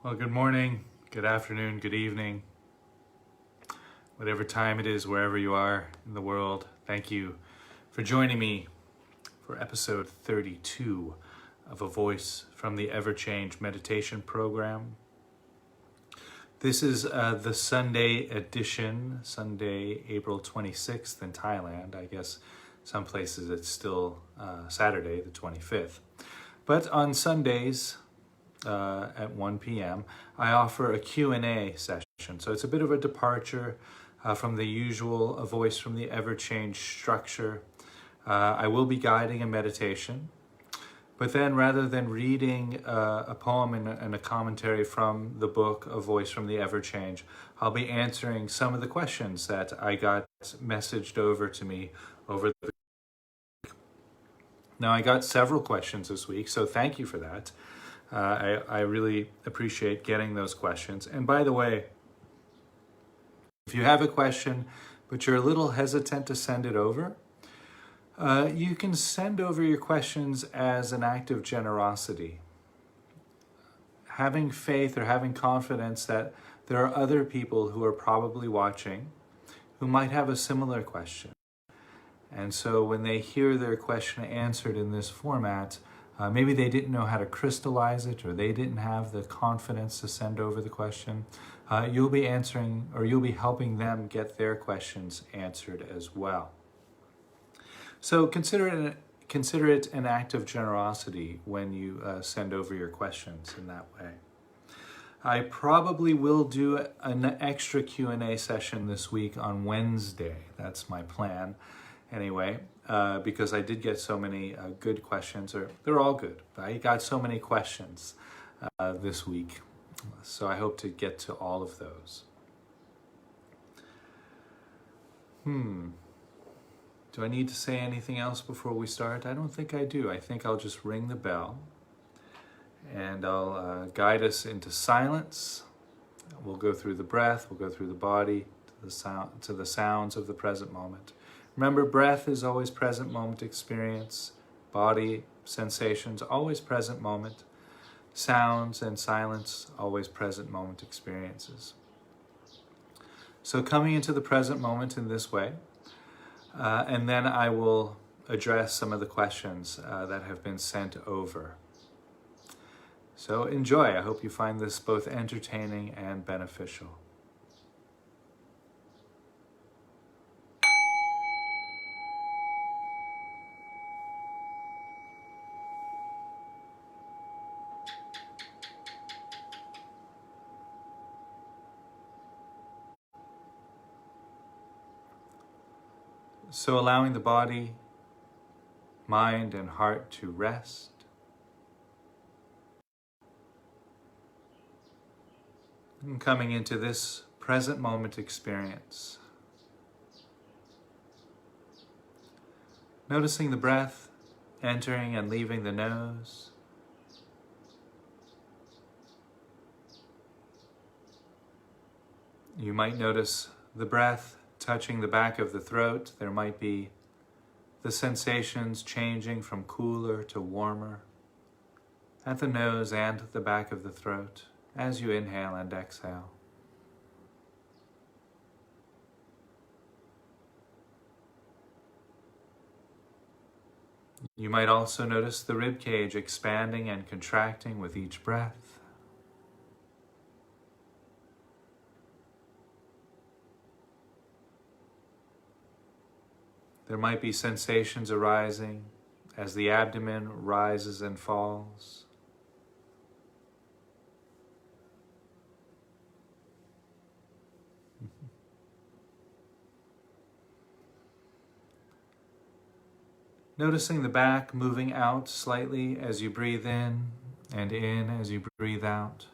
Well, good morning, good afternoon, good evening, whatever time it is, wherever you are in the world. Thank you for joining me for episode 32 of A Voice from the Ever-Change meditation program. This is the Sunday edition, Sunday, April 26th in Thailand. I guess some places it's still Saturday, the 25th. But on Sundays, at 1 p.m., I offer a Q&A session. So it's a bit of a departure from the usual A Voice from the Ever-Change structure. I will be guiding a meditation, but then rather than reading a poem and a commentary from the book A Voice from the Ever-Change, I'll be answering some of the questions that I got messaged over to me over the week. Now, I got several questions this week, so thank you for that. I really appreciate getting those questions. And by the way, if you have a question, but you're a little hesitant to send it over, you can send over your questions as an act of generosity. Having faith or having confidence that there are other people who are probably watching who might have a similar question. And so when they hear their question answered in this format, maybe they didn't know how to crystallize it, or they didn't have the confidence to send over the question. You'll be answering, or you'll be helping them get their questions answered as well. So consider it an act of generosity when you send over your questions in that way. I probably will do an extra Q&A session this week on Wednesday. That's my plan. Anyway, because I did get so many good questions, or they're all good. I got so many questions this week, so I hope to get to all of those. Do I need to say anything else before we start? I don't think I do. I think I'll just ring the bell, and I'll guide us into silence. We'll go through the breath, we'll go through the body, to the sounds of the present moment. Remember, breath is always present moment experience. Body, sensations, always present moment. Sounds and silence, always present moment experiences. So coming into the present moment in this way, and then I will address some of the questions that have been sent over. So enjoy. I hope you find this both entertaining and beneficial. So allowing the body, mind, and heart to rest. And coming into this present moment experience. Noticing the breath entering and leaving the nose. You might notice the breath touching the back of the throat. There might be the sensations changing from cooler to warmer at the nose and the back of the throat as you inhale and exhale. You might also notice the rib cage expanding and contracting with each breath. There might be sensations arising as the abdomen rises and falls. Noticing the back moving out slightly as you breathe in and in as you breathe out.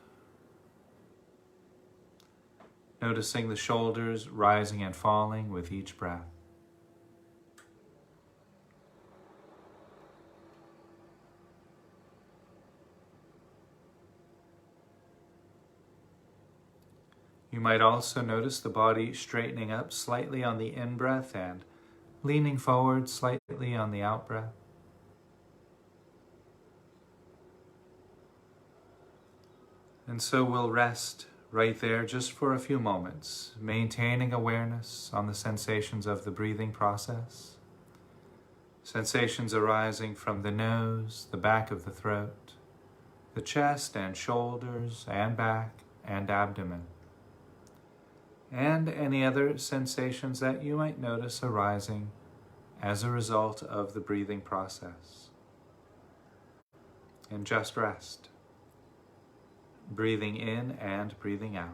Noticing the shoulders rising and falling with each breath. You might also notice the body straightening up slightly on the in-breath and leaning forward slightly on the out-breath. And so we'll rest right there just for a few moments, maintaining awareness on the sensations of the breathing process. Sensations arising from the nose, the back of the throat, the chest and shoulders and back and abdomen, and any other sensations that you might notice arising as a result of the breathing process. And just rest, breathing in and breathing out.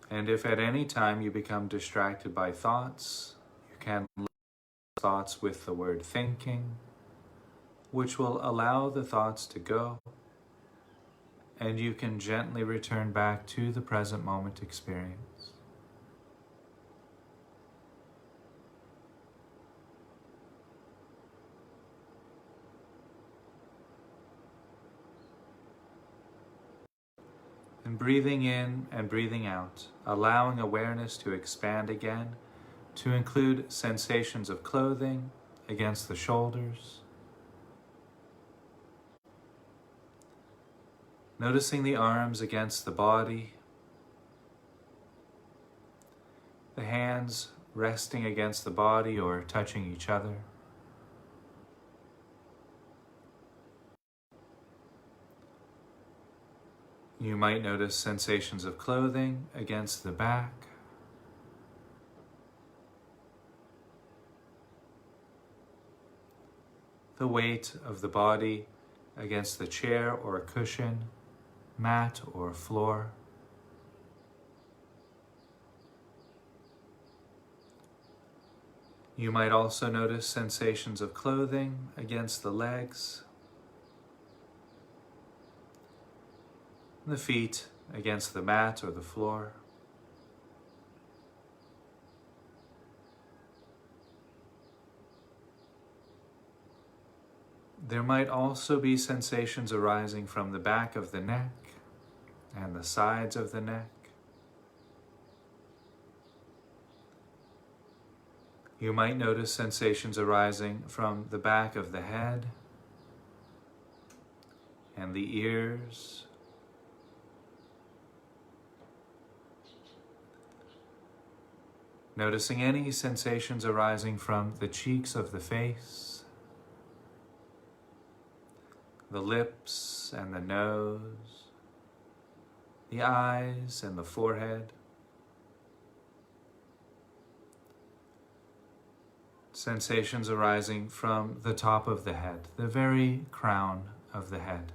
And if at any time you become distracted by thoughts, you can label thoughts with the word thinking, which will allow the thoughts to go, and you can gently return back to the present moment experience. And breathing in and breathing out, allowing awareness to expand again, to include sensations of clothing against the shoulders. Noticing the arms against the body, the hands resting against the body or touching each other. You might notice sensations of clothing against the back, the weight of the body against the chair or cushion, mat or floor. You might also notice sensations of clothing against the legs, the feet against the mat or the floor. There might also be sensations arising from the back of the neck and the sides of the neck. You might notice sensations arising from the back of the head and the ears. Noticing any sensations arising from the cheeks of the face, the lips and the nose, the eyes and the forehead. Sensations arising from the top of the head, the very crown of the head.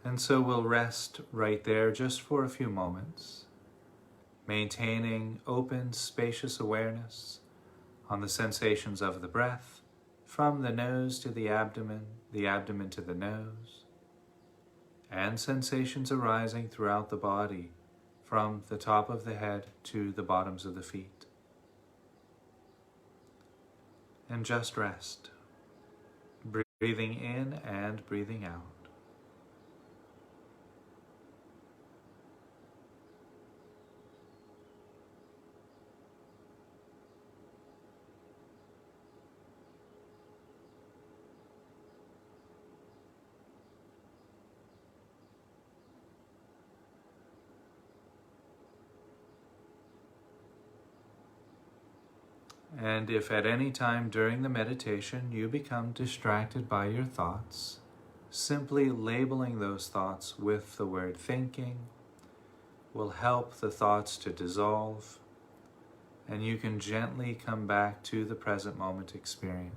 And so we'll rest right there just for a few moments, maintaining open, spacious awareness on the sensations of the breath, from the nose to the abdomen to the nose, and sensations arising throughout the body, from the top of the head to the bottoms of the feet. And just rest, breathing in and breathing out. And if at any time during the meditation you become distracted by your thoughts, simply labeling those thoughts with the word thinking will help the thoughts to dissolve, and you can gently come back to the present moment experience.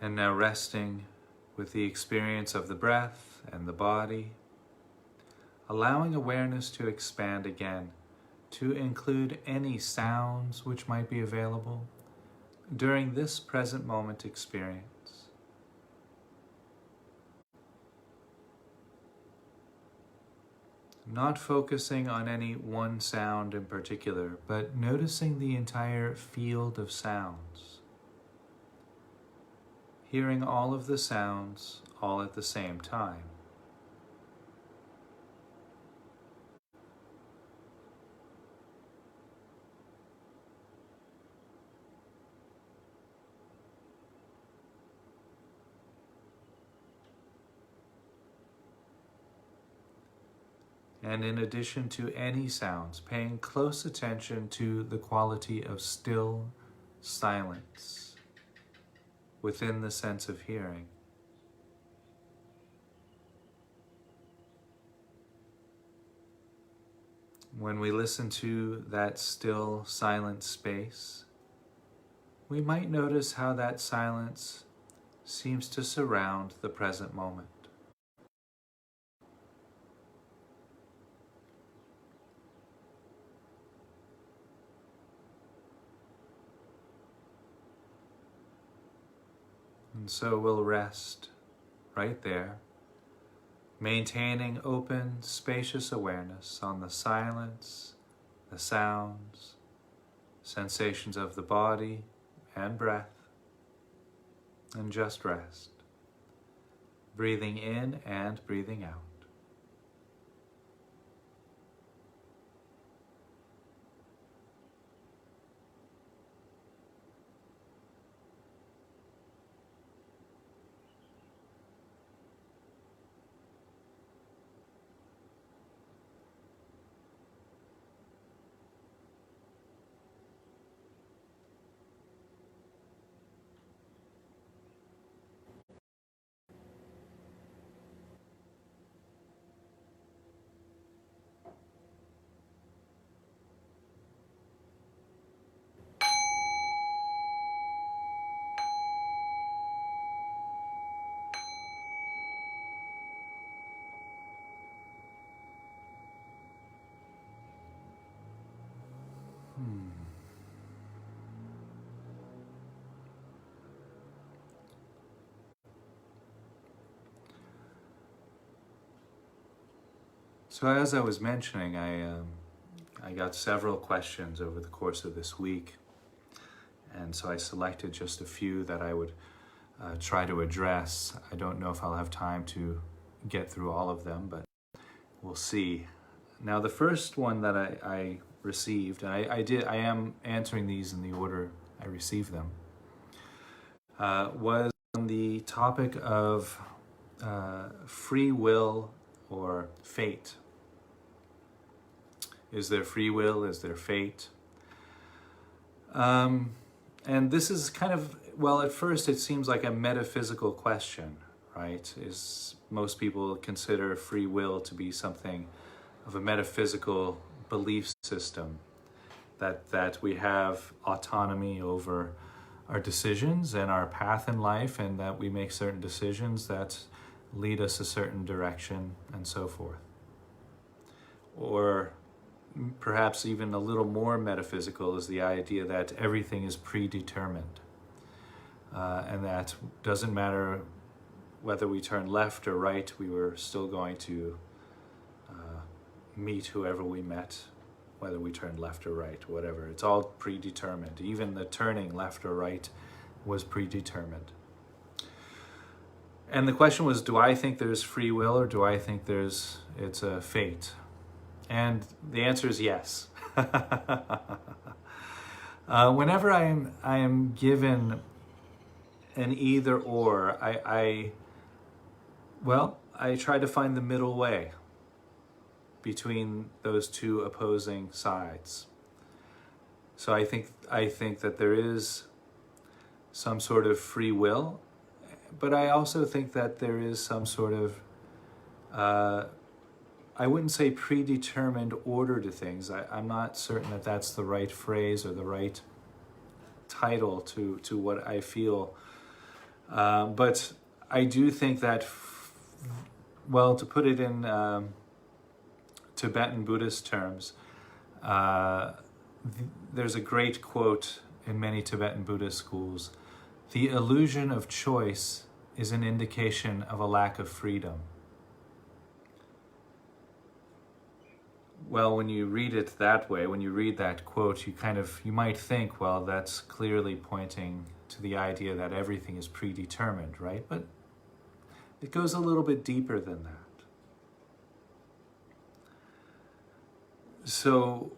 And now resting with the experience of the breath and the body, allowing awareness to expand again to include any sounds which might be available during this present moment experience. Not focusing on any one sound in particular, but noticing the entire field of sounds. Hearing all of the sounds all at the same time. And in addition to any sounds, paying close attention to the quality of still silence within the sense of hearing. When we listen to that still silent space, we might notice how that silence seems to surround the present moment. And so we'll rest right there, maintaining open, spacious awareness on the silence, the sounds, sensations of the body and breath, and just rest, breathing in and breathing out. So as I was mentioning, I got several questions over the course of this week, and so I selected just a few that I would try to address. I don't know if I'll have time to get through all of them, but we'll see. Now, the first one that I received, and I am answering these in the order I received them, was on the topic of free will or fate. Is there free will? Is there fate? And this is kind of, well, at first it seems like a metaphysical question, right? Most people consider free will to be something of a metaphysical belief system, that we have autonomy over our decisions and our path in life, and that we make certain decisions that lead us a certain direction and so forth. Or perhaps even a little more metaphysical is the idea that everything is predetermined, and that doesn't matter whether we turn left or right, we were still going to meet whoever we met, whether we turned left or right, whatever. It's all predetermined. Even the turning left or right was predetermined. And the question was, do I think there's free will, or do I think it's a fate? And the answer is yes. Whenever I am given an either or, I try to find the middle way between those two opposing sides. So I think that there is some sort of free will, but I also think that there is some sort of I wouldn't say predetermined order to things. I'm not certain that that's the right phrase or the right title to what I feel. But I do think that, to put it in Tibetan Buddhist terms, There's a great quote in many Tibetan Buddhist schools: "The illusion of choice is an indication of a lack of freedom." Well, when you read it that way, when you read that quote, you might think, well, that's clearly pointing to the idea that everything is predetermined, right? But it goes a little bit deeper than that. So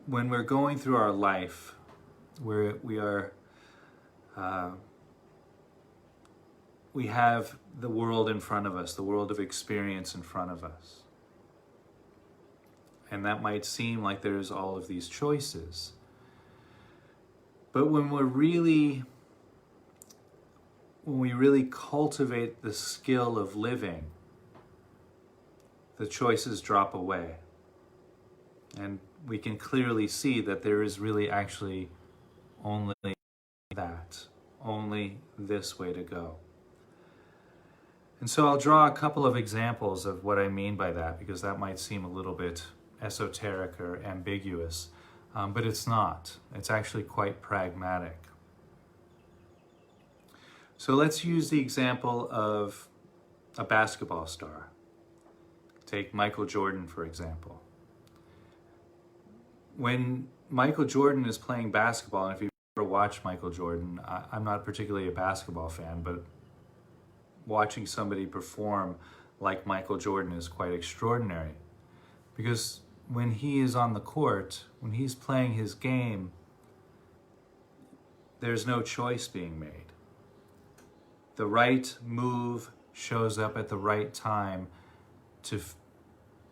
when we're going through our life, we have the world in front of us, the world of experience in front of us. And that might seem like there's all of these choices. But when we really cultivate the skill of living, the choices drop away. And we can clearly see that there is really actually only this way to go. And so I'll draw a couple of examples of what I mean by that, because that might seem a little bit esoteric or ambiguous, but it's not. It's actually quite pragmatic. So let's use the example of a basketball star. Take Michael Jordan, for example. When Michael Jordan is playing basketball, and if you've ever watched Michael Jordan, I'm not particularly a basketball fan, but watching somebody perform like Michael Jordan is quite extraordinary. Because when he is on the court, when he's playing his game, there's no choice being made. The right move shows up at the right time to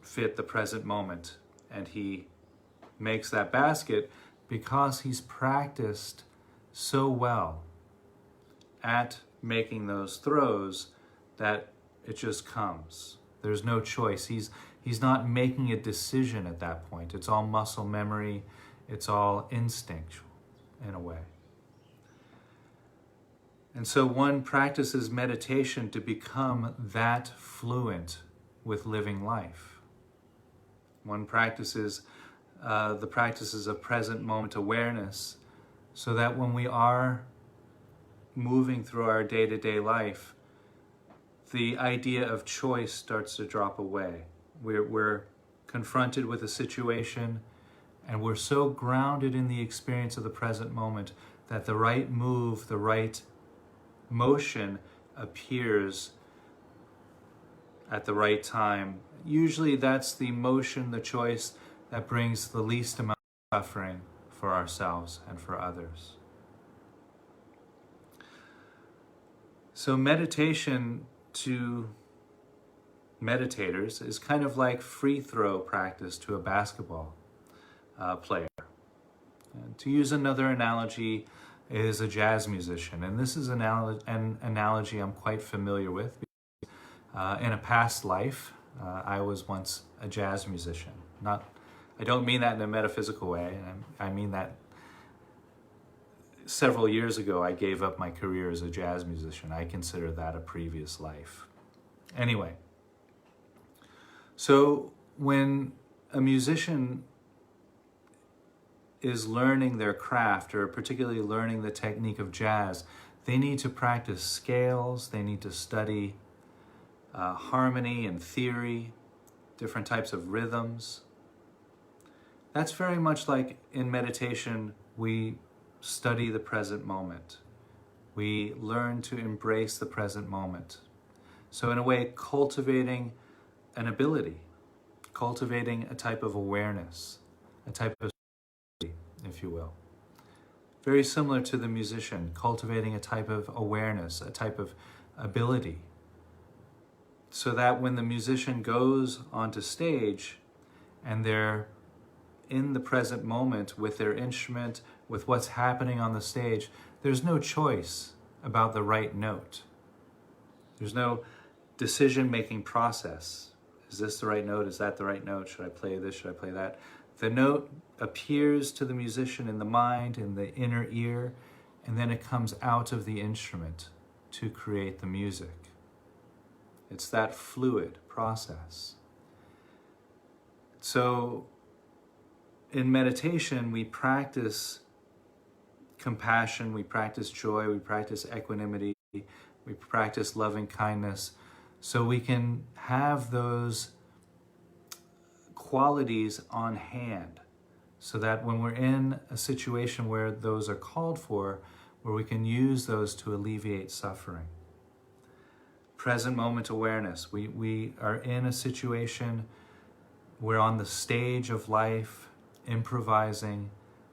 fit the present moment, and he makes that basket because he's practiced so well at making those throws that it just comes. There's no choice. He's not making a decision at that point. It's all muscle memory. It's all instinctual in a way. And so one practices meditation to become that fluent with living life. One practices the practices of present moment awareness, so that when we are moving through our day-to-day life, the idea of choice starts to drop away. We're confronted with a situation, and we're so grounded in the experience of the present moment that the right move, the right motion appears at the right time. Usually that's the motion, the choice that brings the least amount of suffering for ourselves and for others. So meditation to meditators is kind of like free throw practice to a basketball player. And to use another analogy is a jazz musician, and this is an analogy I'm quite familiar with. In a past life, I was once a jazz musician. I don't mean that in a metaphysical way. I mean that several years ago, I gave up my career as a jazz musician. I consider that a previous life. Anyway, so when a musician is learning their craft, or particularly learning the technique of jazz, they need to practice scales, they need to study harmony and theory, different types of rhythms. That's very much like in meditation, we study the present moment. We learn to embrace the present moment. So in a way, cultivating an ability, cultivating a type of awareness, a type of, if you will. Very similar to the musician, cultivating a type of awareness, a type of ability, so that when the musician goes onto stage and they're in the present moment with their instrument, with what's happening on the stage, there's no choice about the right note. There's no decision-making process. Is this the right note? Is that the right note? Should I play this? Should I play that? The note appears to the musician in the mind, in the inner ear, and then it comes out of the instrument to create the music. It's that fluid process. So in meditation, we practice compassion, we practice joy, we practice equanimity, we practice loving kindness, so we can have those qualities on hand, so that when we're in a situation where those are called for, where we can use those to alleviate suffering. Present moment awareness. We are in a situation, we're on the stage of life, improvising.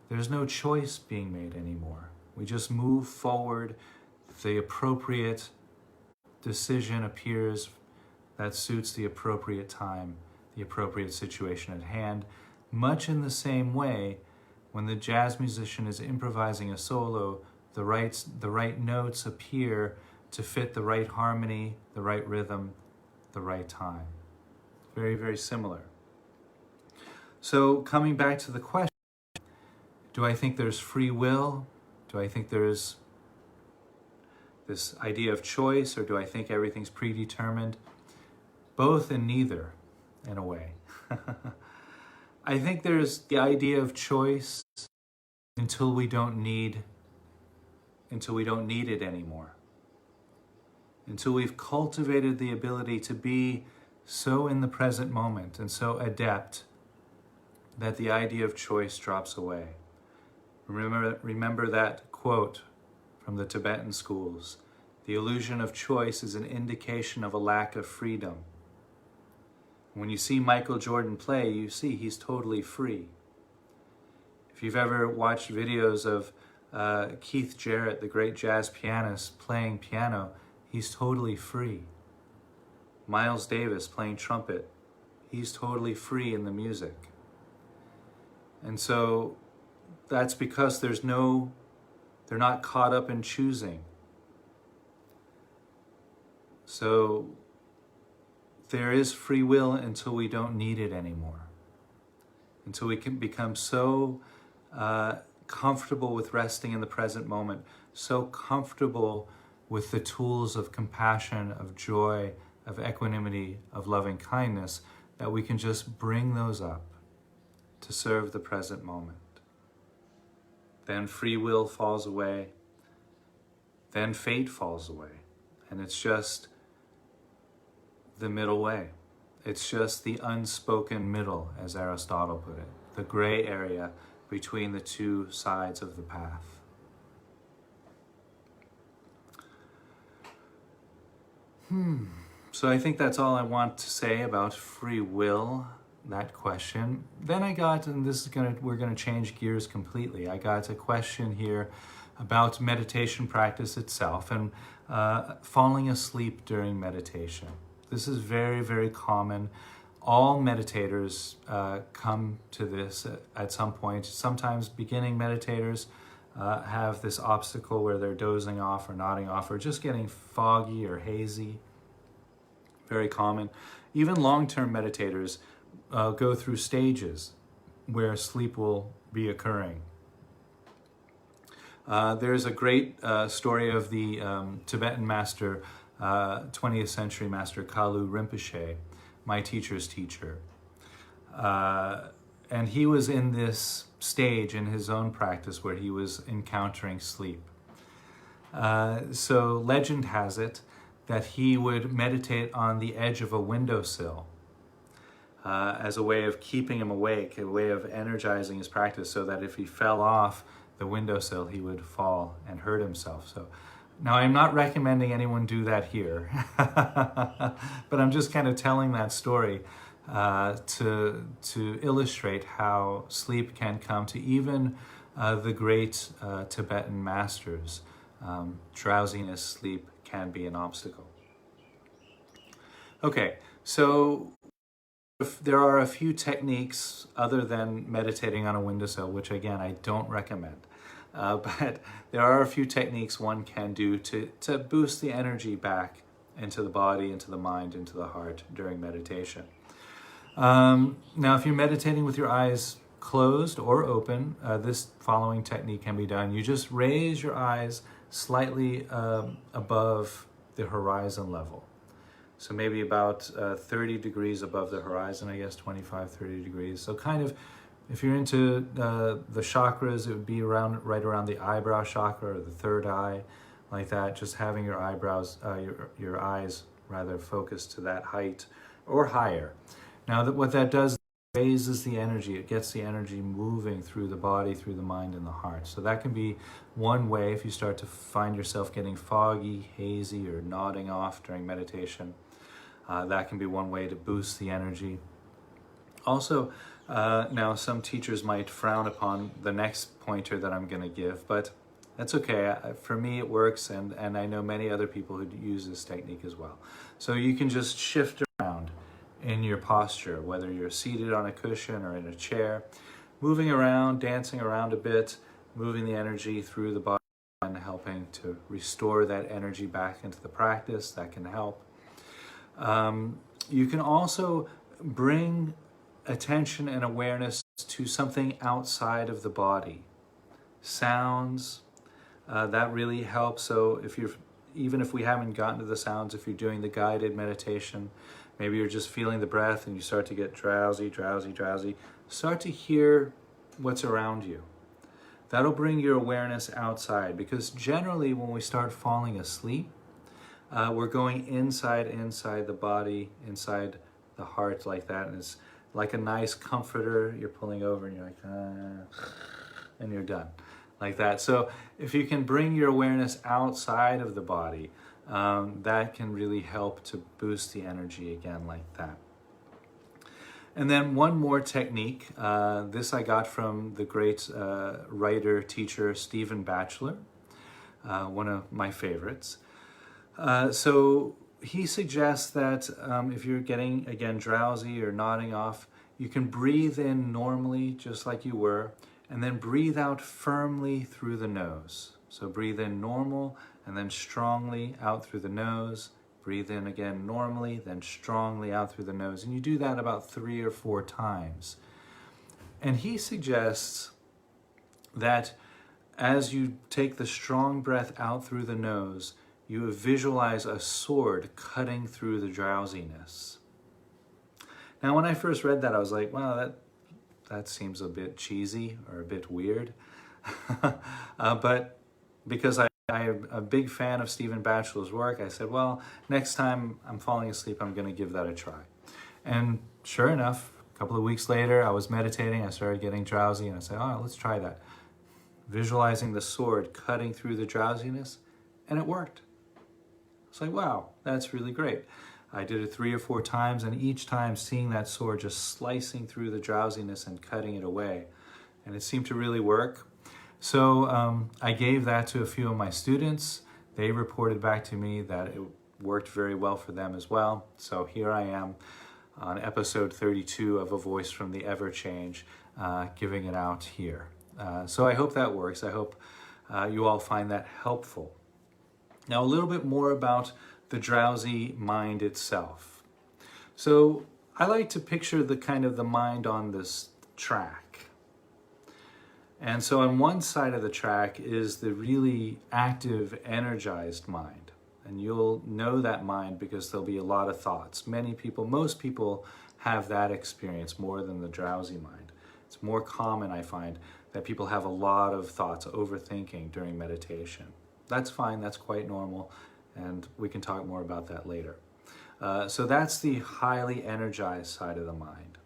There's no choice being made anymore. We just move forward. The appropriate decision appears that suits the appropriate time, the appropriate situation at hand. Much in the same way, when the jazz musician is improvising a solo, the right notes appear to fit the right harmony, the right rhythm, the right time. Very, very similar. So coming back to the question, do I think there's free will? Do I think there's this idea of choice, or do I think everything's predetermined? Both and neither, in a way. I think there's the idea of choice until we don't need it anymore. Until we've cultivated the ability to be so in the present moment and so adept that the idea of choice drops away. Remember that quote from the Tibetan schools: the illusion of choice is an indication of a lack of freedom. When you see Michael Jordan play, you see he's totally free. If you've ever watched videos of Keith Jarrett, the great jazz pianist, playing piano, he's totally free. Miles Davis playing trumpet, he's totally free in the music. And so that's because they're not caught up in choosing. So there is free will until we don't need it anymore. Until we can become so comfortable with resting in the present moment, so comfortable with the tools of compassion, of joy, of equanimity, of loving kindness, that we can just bring those up to serve the present moment. Then free will falls away. Then fate falls away. And it's just the middle way. It's just the unspoken middle, as Aristotle put it, the gray area between the two sides of the path. So I think that's all I want to say about free will, that question. Then I got, and we're gonna change gears completely. I got a question here about meditation practice itself and falling asleep during meditation. This is very, very common. All meditators come to this at some point. Sometimes beginning meditators have this obstacle where they're dozing off or nodding off or just getting foggy or hazy. Very common. Even long-term meditators go through stages where sleep will be occurring. There's a great story of the Tibetan master, 20th century master Kalu Rinpoche, my teacher's teacher. And he was in this stage in his own practice where he was encountering sleep. So legend has it that he would meditate on the edge of a windowsill as a way of keeping him awake, a way of energizing his practice, so that if he fell off the windowsill, he would fall and hurt himself. So now I'm not recommending anyone do that here, but I'm just kind of telling that story to illustrate how sleep can come to even the great Tibetan masters. Drowsiness, sleep can be an obstacle. Okay, so there are a few techniques other than meditating on a windowsill, which again, I don't recommend. But there are a few techniques one can do to boost the energy back into the body, into the mind, into the heart during meditation. Now, if you're meditating with your eyes closed or open, this following technique can be done. You just raise your eyes slightly above the horizon level. So maybe about 30 degrees above the horizon, I guess, 25, 30 degrees. So kind of, if you're into the chakras, it would be right around the eyebrow chakra or the third eye, like that. Just having your eyebrows, your eyes rather focused to that height or higher. Now, what that does raises the energy. It gets the energy moving through the body, through the mind and the heart. So that can be one way if you start to find yourself getting foggy, hazy, or nodding off during meditation. That can be one way to boost the energy. Also, now some teachers might frown upon the next pointer that I'm going to give, but that's okay. For me, it works, and I know many other people who use this technique as well. So you can just shift around in your posture, whether you're seated on a cushion or in a chair, moving around, dancing around a bit, moving the energy through the body and helping to restore that energy back into the practice. That can help. You can also bring attention and awareness to something outside of the body. Sounds, that really helps. So even if we haven't gotten to the sounds, if you're doing the guided meditation, maybe you're just feeling the breath and you start to get drowsy, start to hear what's around you. That'll bring your awareness outside, because generally when we start falling asleep, we're going inside the body, inside the heart like that, and it's like a nice comforter. You're pulling over and you're like, and you're done, like that. So if you can bring your awareness outside of the body, that can really help to boost the energy again, like that. And then one more technique. This I got from the great writer, teacher, Stephen Batchelor, one of my favorites. So he suggests that if you're getting, again, drowsy or nodding off, you can breathe in normally, just like you were, and then breathe out firmly through the nose. So breathe in normal, and then strongly out through the nose. Breathe in again normally, then strongly out through the nose. And you do that about 3 or 4 times. And he suggests that as you take the strong breath out through the nose, you visualize a sword cutting through the drowsiness. Now, when I first read that, I was like, wow, that seems a bit cheesy or a bit weird. But because I'm a big fan of Stephen Batchelor's work, I said, well, next time I'm falling asleep, I'm going to give that a try. And sure enough, a couple of weeks later, I was meditating, I started getting drowsy, and I said, oh, let's try that. Visualizing the sword cutting through the drowsiness, and it worked. It's like, wow, that's really great. I did it 3 or 4 times, and each time seeing that sword just slicing through the drowsiness and cutting it away. And it seemed to really work. So I gave that to a few of my students. They reported back to me that it worked very well for them as well. So here I am on episode 32 of A Voice from the Ever Change, giving it out here. So I hope that works. I hope you all find that helpful. Now, a little bit more about the drowsy mind itself. So I like to picture the mind on this track. And so on one side of the track is the really active, energized mind. And you'll know that mind because there'll be a lot of thoughts. Most people have that experience more than the drowsy mind. It's more common, I find, that people have a lot of thoughts, overthinking during meditation. That's fine, that's quite normal, and we can talk more about that later. So that's the highly energized side of the mind.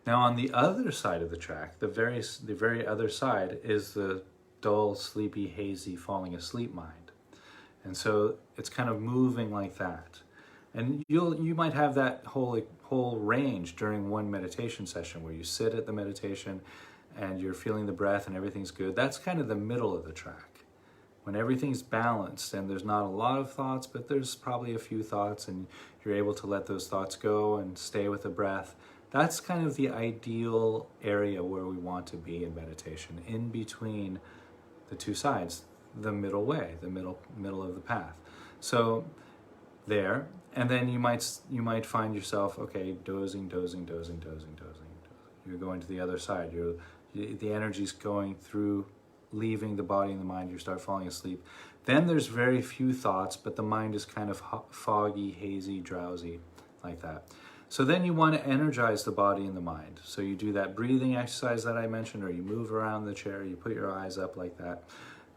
Now on the other side of the track, the very other side, is the dull, sleepy, hazy, falling asleep mind. And so it's kind of moving like that. And you might have that whole range during one meditation session where you sit at the meditation and you're feeling the breath and everything's good. That's kind of the middle of the track. When everything's balanced and there's not a lot of thoughts, but there's probably a few thoughts and you're able to let those thoughts go and stay with the breath. That's kind of the ideal area where we want to be in meditation, in between the two sides, the middle way, the middle of the path. So there, and then you might find yourself, okay, dozing. You're going to the other side. The energy's going through leaving the body and the mind, you start falling asleep. Then there's very few thoughts, but the mind is kind of foggy, hazy, drowsy, like that. So then you want to energize the body and the mind. So you do that breathing exercise that I mentioned, or you move around the chair, you put your eyes up like that.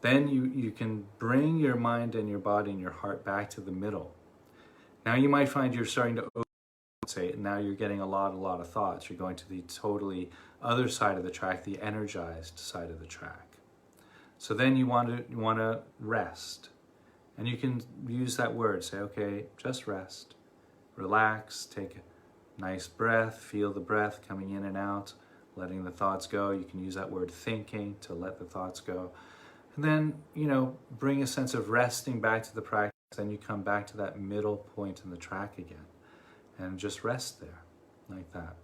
Then you can bring your mind and your body and your heart back to the middle. Now you might find you're starting to say, now you're getting a lot of thoughts. You're going to the totally other side of the track, the energized side of the track. So then you want to rest. And you can use that word, say, okay, just rest. Relax, take a nice breath, feel the breath coming in and out, letting the thoughts go. You can use that word thinking to let the thoughts go. And then, bring a sense of resting back to the practice. Then you come back to that middle point in the track again and just rest there like that.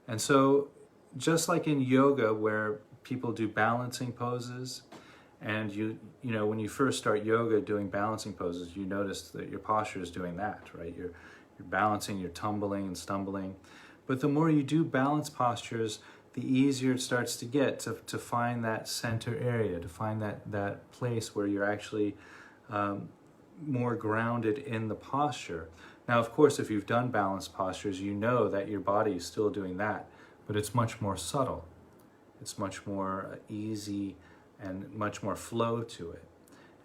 And so just like in yoga where people do balancing poses, and when you first start yoga doing balancing poses, you notice that your posture is doing that, right? You're balancing, you're tumbling and stumbling. But the more you do balance postures, the easier it starts to get to find that center area, to find that place where you're actually more grounded in the posture. Now, of course, if you've done balanced postures, you know that your body is still doing that, but it's much more subtle. It's much more easy and much more flow to it.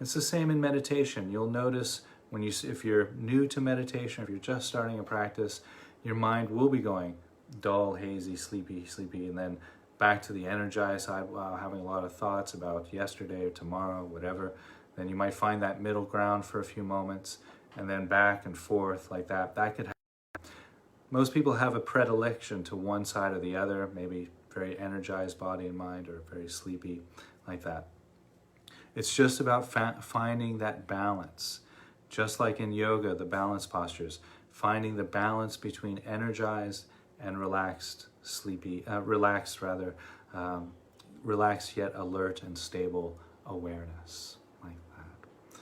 It's the same in meditation. You'll notice if you're new to meditation, if you're just starting a practice, your mind will be going dull, hazy, sleepy, and then back to the energized side, having a lot of thoughts about yesterday or tomorrow, whatever. Then you might find that middle ground for a few moments, and then back and forth like that. That could happen. Most people have a predilection to one side or the other, maybe very energized body and mind, or very sleepy, like that. It's just about finding that balance. Just like in yoga, the balance postures, finding the balance between energized and relaxed, relaxed yet alert and stable awareness, like that.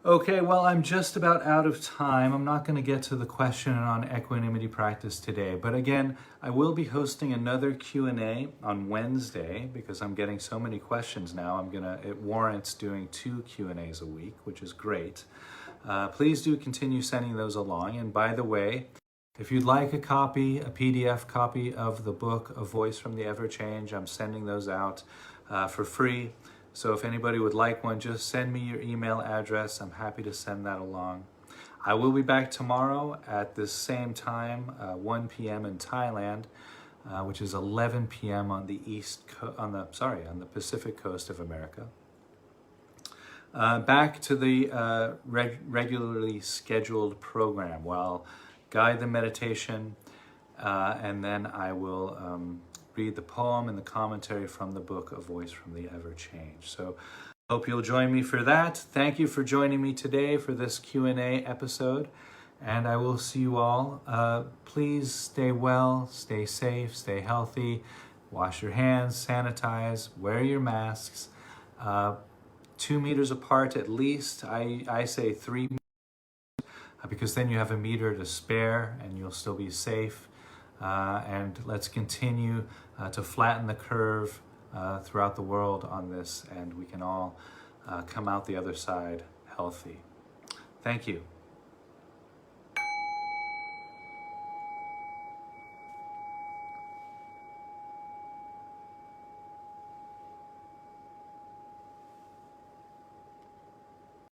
Okay, well, I'm just about out of time. I'm not going to get to the question on equanimity practice today, but again, I will be hosting another Q&A on Wednesday because I'm getting so many questions now. It warrants doing 2 Q&As a week, which is great. Please do continue sending those along. And by the way, if you'd like a PDF copy of the book, A Voice from the Ever-Change, I'm sending those out for free. So if anybody would like one, just send me your email address. I'm happy to send that along. I will be back tomorrow at the same time, 1 p.m. in Thailand, which is 11 p.m. on the on the Pacific coast of America. Back to the regularly scheduled program. Well, guide the meditation, and then I will read the poem and the commentary from the book, A Voice from the Ever-Change. So I hope you'll join me for that. Thank you for joining me today for this Q&A episode, and I will see you all. Please stay well, stay safe, stay healthy, wash your hands, sanitize, wear your masks, 2 meters apart at least. I say 3 meters, because then you have a meter to spare and you'll still be safe. And let's continue to flatten the curve throughout the world on this, and we can all come out the other side healthy. Thank you.